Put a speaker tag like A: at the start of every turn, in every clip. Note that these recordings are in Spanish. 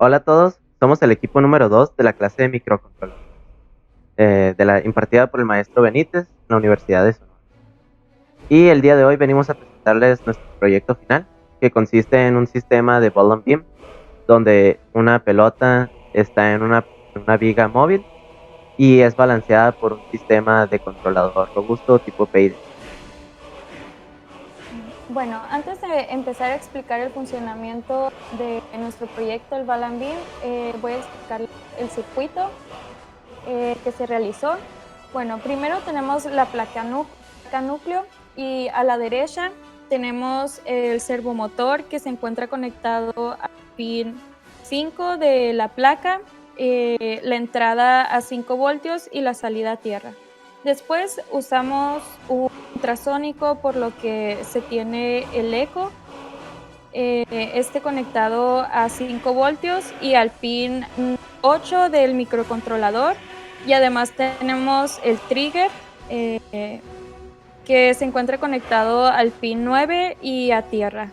A: Hola a todos, somos el equipo número 2 de la clase de microcontroladores, impartida por el maestro Benítez en la Universidad de Sonora. Y el día de hoy venimos a presentarles nuestro proyecto final, que consiste en un sistema de ball and beam, donde una pelota está en una viga móvil y es balanceada por un sistema de controlador robusto tipo PID.
B: Bueno, antes de empezar a explicar el funcionamiento de nuestro proyecto, el Ball and Beam, voy a explicar el circuito que se realizó. Bueno, primero tenemos la placa núcleo y a la derecha tenemos el servomotor que se encuentra conectado al pin 5 de la placa, la entrada a 5 voltios y la salida a tierra. Después usamos un ultrasónico, por lo que se tiene el eco, conectado a 5 voltios y al pin 8 del microcontrolador. Y además tenemos el trigger, que se encuentra conectado al pin 9 y a tierra.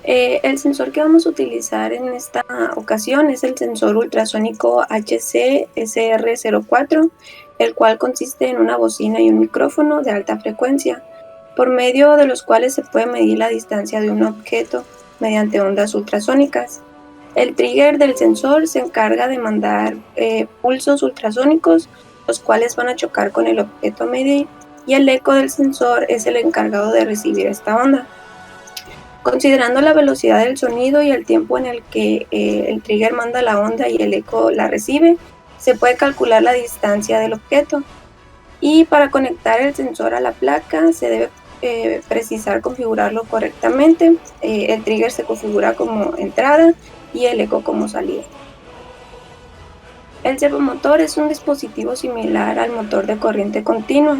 C: El sensor que vamos a utilizar en esta ocasión es el sensor ultrasónico HC-SR04, el cual consiste en una bocina y un micrófono de alta frecuencia, por medio de los cuales se puede medir la distancia de un objeto mediante ondas ultrasónicas. El trigger del sensor se encarga de mandar pulsos ultrasónicos, los cuales van a chocar con el objeto a medir, y el eco del sensor es el encargado de recibir esta onda. Considerando la velocidad del sonido y el tiempo en el que el trigger manda la onda y el eco la recibe, se puede calcular la distancia del objeto. Y para conectar el sensor a la placa se debe precisar configurarlo correctamente. El trigger se configura como entrada y el eco como salida. El servomotor es un dispositivo similar al motor de corriente continua.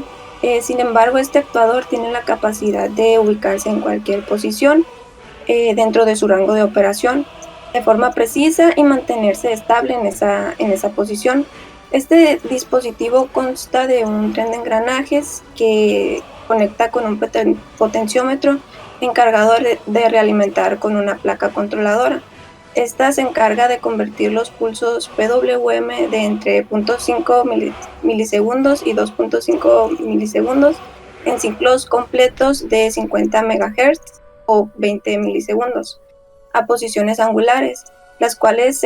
C: Sin embargo, este actuador tiene la capacidad de ubicarse en cualquier posición dentro de su rango de operación de forma precisa y mantenerse estable en esa posición. Este dispositivo consta de un tren de engranajes que conecta con un potenciómetro encargado de realimentar con una placa controladora. Esta se encarga de convertir los pulsos PWM de entre 0.5 milisegundos y 2.5 milisegundos en ciclos completos de 50 MHz o 20 milisegundos a posiciones angulares, las cuales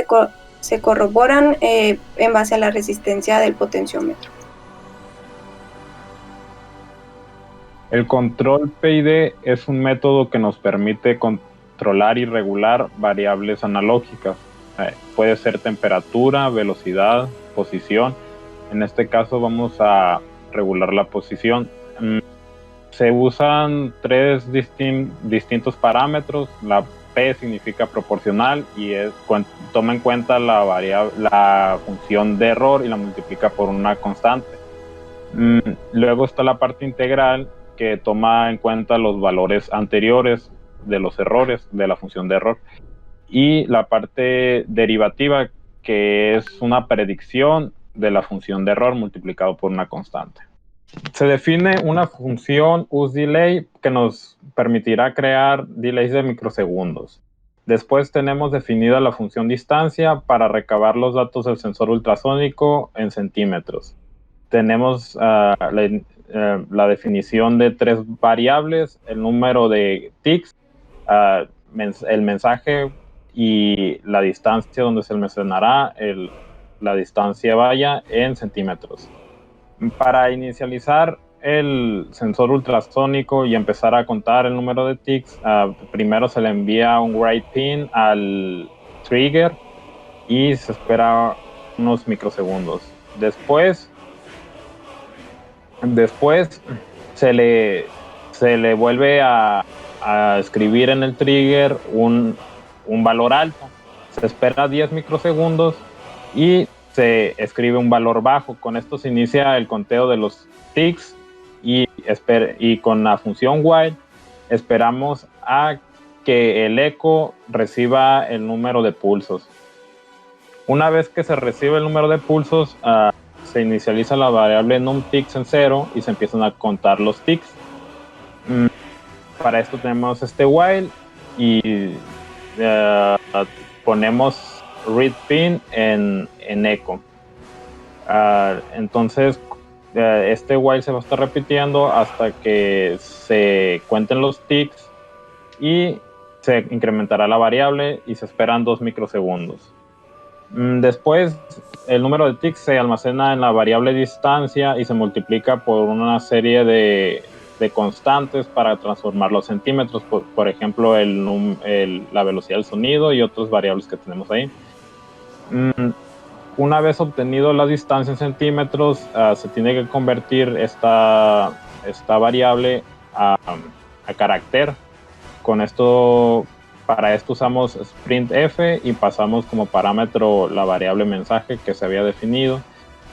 C: se corroboran en base a la resistencia del potenciómetro.
D: El control PID es un método que nos permite controlar y regular variables analógicas. Puede ser temperatura, velocidad, posición. En este caso vamos a regular la posición. Se usan tres distintos parámetros. La P significa proporcional y toma en cuenta la función de error y la multiplica por una constante. Luego está la parte integral, que toma en cuenta los valores anteriores de los errores de la función de error, y la parte derivativa, que es una predicción de la función de error multiplicado por una constante. Se define una función useDelay que nos permitirá crear delays de microsegundos. Después tenemos definida la función distancia para recabar los datos del sensor ultrasónico en centímetros. Tenemos la definición de tres variables: el número de tics, el mensaje y la distancia donde se almacenará la distancia vaya en centímetros. Para inicializar el sensor ultrasónico y empezar a contar el número de tics, primero se le envía un write pin al trigger y se espera unos microsegundos. Después se le vuelve a escribir en el trigger un valor alto. Se espera 10 microsegundos y se escribe un valor bajo. Con esto se inicia el conteo de los tics y con la función while esperamos a que el eco reciba el número de pulsos. Una vez que se recibe el número de pulsos, se inicializa la variable numTics en 0 y se empiezan a contar los tics. Para esto tenemos este while y ponemos read pin en echo. Entonces este while se va a estar repitiendo hasta que se cuenten los ticks y se incrementará la variable y se esperan 2 microsegundos. Después el número de ticks se almacena en la variable distancia y se multiplica por una serie de constantes para transformarlo a centímetros, por ejemplo la velocidad del sonido y otras variables que tenemos ahí. Una vez obtenido la distancia en centímetros, se tiene que convertir esta variable a carácter. Para esto usamos sprintf y pasamos como parámetro la variable mensaje que se había definido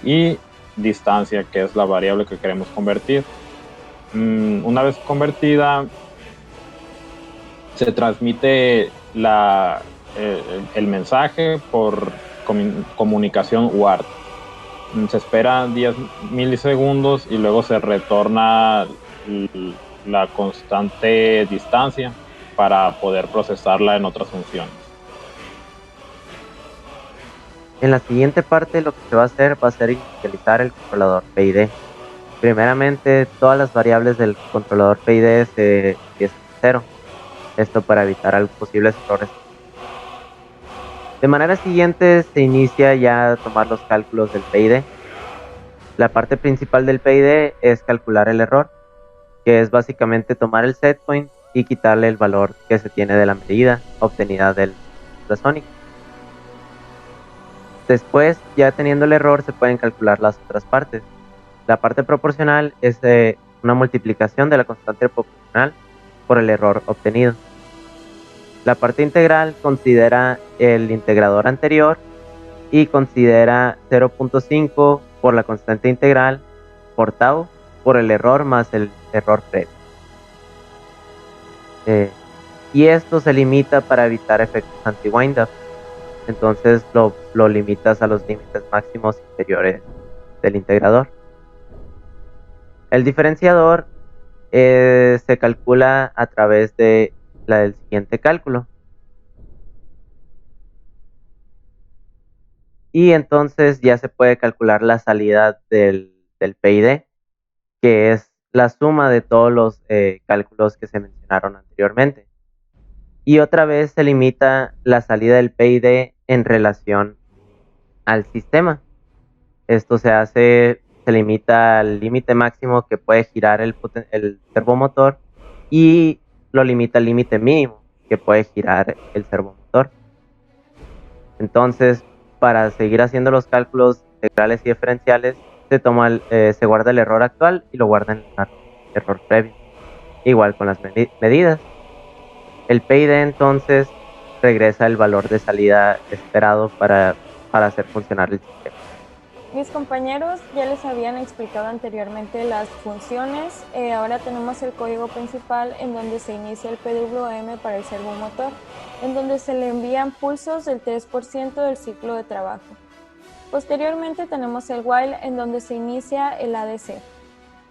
D: y distancia, que es la variable que queremos convertir. Una vez convertida, se transmite el mensaje por comunicación UART. Se espera 10 milisegundos y luego se retorna la constante distancia para poder procesarla en otras funciones.
A: En la siguiente parte lo que se va a hacer inicializar el controlador PID. Primeramente, todas las variables del controlador PID se empiezan de 0. Esto para evitar posibles errores. De manera siguiente se inicia ya a tomar los cálculos del PID. La parte principal del PID es calcular el error, que es básicamente tomar el setpoint y quitarle el valor que se tiene de la medida obtenida del ultrasónico. Después, ya teniendo el error, se pueden calcular las otras partes. La parte proporcional es una multiplicación de la constante proporcional por el error obtenido. La parte integral considera el integrador anterior y considera 0.5 por la constante integral por tau por el error más el error previo. Y esto se limita para evitar efectos anti-windup. Entonces lo limitas a los límites máximos inferiores del integrador. El diferenciador se calcula a través del siguiente cálculo. Y entonces ya se puede calcular la salida del PID, que es la suma de todos los cálculos que se mencionaron anteriormente. Y otra vez se limita la salida del PID en relación al sistema. Esto se limita al límite máximo que puede girar el servomotor y lo limita al límite mínimo que puede girar el servomotor. Entonces, para seguir haciendo los cálculos integrales y diferenciales, se guarda el error actual y lo guarda en el error previo. Igual con las medidas. El PID entonces regresa el valor de salida esperado para hacer funcionar el sistema.
B: Mis compañeros ya les habían explicado anteriormente las funciones. Ahora tenemos el código principal en donde se inicia el PWM para el servomotor, en donde se le envían pulsos del 3% del ciclo de trabajo. Posteriormente tenemos el while en donde se inicia el ADC.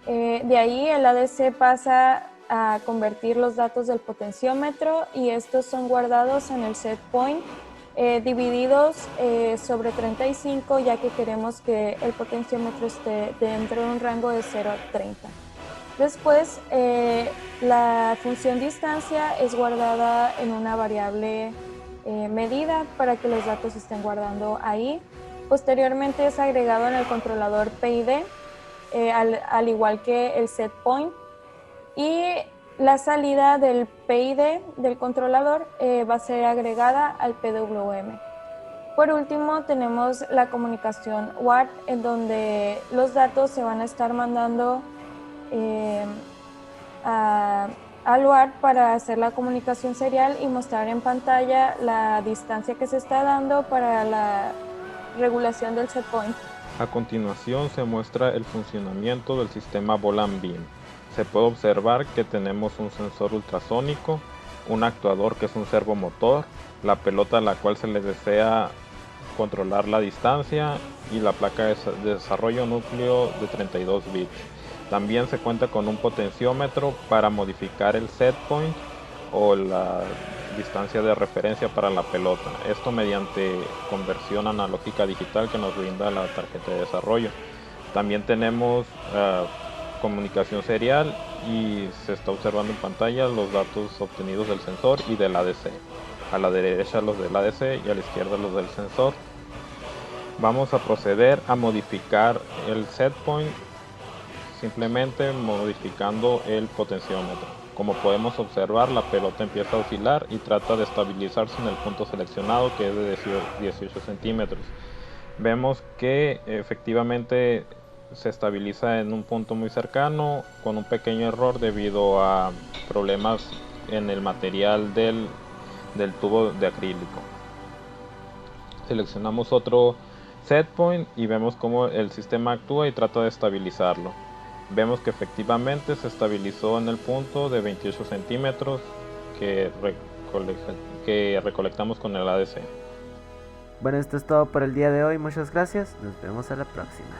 B: De ahí el ADC pasa a convertir los datos del potenciómetro y estos son guardados en el set point divididos sobre 35, ya que queremos que el potenciómetro esté dentro de un rango de 0 a 30. Después la función distancia es guardada en una variable medida para que los datos estén guardando ahí. Posteriormente es agregado en el controlador PID al igual que el set point, y la salida del PID del controlador va a ser agregada al PWM. Por último tenemos la comunicación UART, en donde los datos se van a estar mandando al UART para hacer la comunicación serial y mostrar en pantalla la distancia que se está dando para la regulación del set point.
D: A continuación se muestra el funcionamiento del sistema Boland Beam. Se puede observar que tenemos un sensor ultrasónico, un actuador que es un servomotor, la pelota a la cual se le desea controlar la distancia y la placa de desarrollo núcleo de 32 bits. También se cuenta con un potenciómetro para modificar el set point o la distancia de referencia para la pelota. Esto mediante conversión analógica digital que nos brinda la tarjeta de desarrollo. También tenemos comunicación serial y se está observando en pantalla los datos obtenidos del sensor y del ADC. A la derecha los del ADC y a la izquierda los del sensor. Vamos a proceder a modificar el set point simplemente modificando el potenciómetro. Como podemos observar, la pelota empieza a oscilar y trata de estabilizarse en el punto seleccionado, que es de 18 centímetros. Vemos que efectivamente se estabiliza en un punto muy cercano, con un pequeño error debido a problemas en el material del tubo de acrílico. Seleccionamos otro set point y vemos cómo el sistema actúa y trata de estabilizarlo. Vemos que efectivamente se estabilizó en el punto de 28 centímetros que recolectamos con el ADC.
A: Bueno, esto es todo por el día de hoy. Muchas gracias. Nos vemos a la próxima.